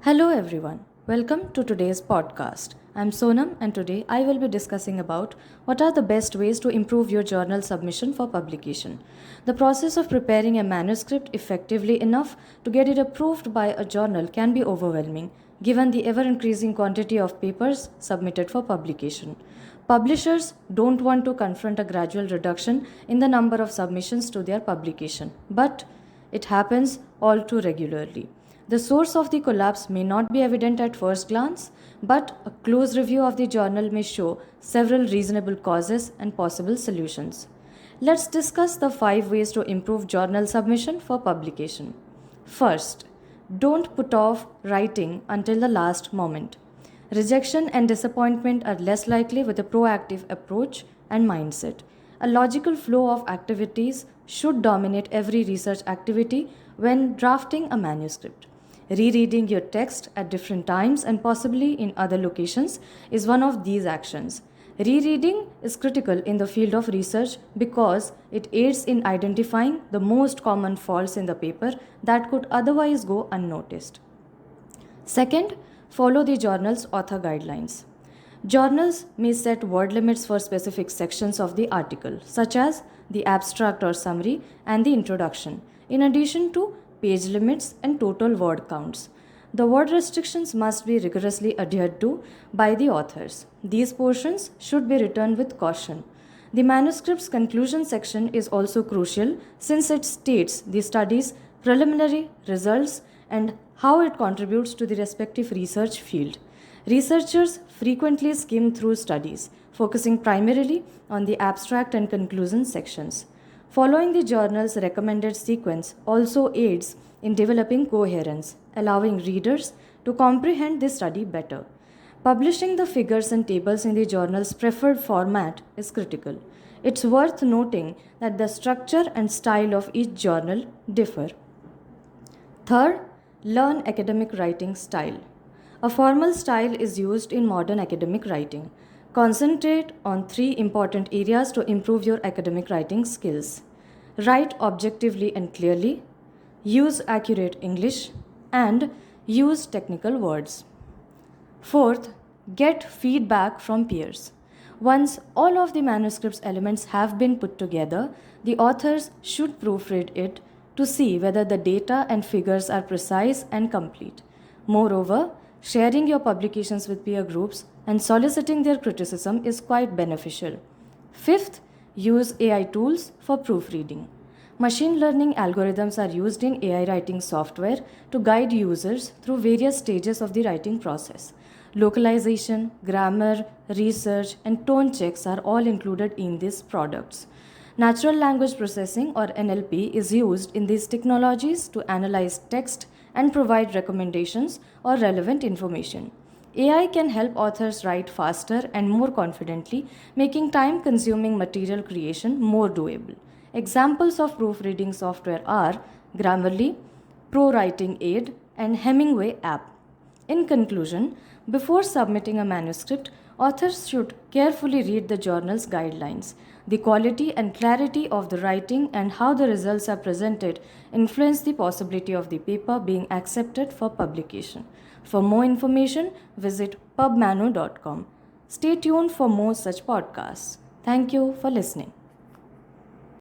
Hello everyone, welcome to today's podcast. I'm Sonam and today I will be discussing about what are the best ways to improve your journal submission for publication. The process of preparing a manuscript effectively enough to get it approved by a journal can be overwhelming given the ever-increasing quantity of papers submitted for publication. Publishers don't want to confront a gradual reduction in the number of submissions to their publication, but it happens all too regularly. The source of the collapse may not be evident at first glance, but a close review of the journal may show several reasonable causes and possible solutions. Let's discuss the 5 ways to improve journal submission for publication. First, don't put off writing until the last moment. Rejection and disappointment are less likely with a proactive approach and mindset. A logical flow of activities should dominate every research activity when drafting a manuscript. Rereading your text at different times and possibly in other locations is one of these actions. Rereading is critical in the field of research because it aids in identifying the most common faults in the paper that could otherwise go unnoticed. Second, follow the journal's author guidelines. Journals may set word limits for specific sections of the article, such as the abstract or summary and the introduction, in addition to page limits and total word counts. The word restrictions must be rigorously adhered to by the authors. These portions should be written with caution. The manuscript's conclusion section is also crucial since it states the study's preliminary results and how it contributes to the respective research field. Researchers frequently skim through studies, focusing primarily on the abstract and conclusion sections. Following the journal's recommended sequence also aids in developing coherence, allowing readers to comprehend the study better. Publishing the figures and tables in the journal's preferred format is critical. It's worth noting that the structure and style of each journal differ. Third, learn academic writing style. A formal style is used in modern academic writing. Concentrate on 3 important areas to improve your academic writing skills. Write objectively and clearly, use accurate English, and use technical words. Fourth, get feedback from peers. Once all of the manuscript's elements have been put together, the authors should proofread it to see whether the data and figures are precise and complete. Moreover, sharing your publications with peer groups and soliciting their criticism is quite beneficial. Fifth, use AI tools for proofreading. Machine learning algorithms are used in AI writing software to guide users through various stages of the writing process. Localization, grammar, research, and tone checks are all included in these products. Natural language processing or NLP is used in these technologies to analyze text and provide recommendations or relevant information. AI can help authors write faster and more confidently, making time-consuming material creation more doable. Examples of proofreading software are Grammarly, ProWriting Aid, and Hemingway app. In conclusion, before submitting a manuscript, authors should carefully read the journal's guidelines. The quality and clarity of the writing and how the results are presented influence the possibility of the paper being accepted for publication. For more information, visit pubmanu.com. Stay tuned for more such podcasts. Thank you for listening.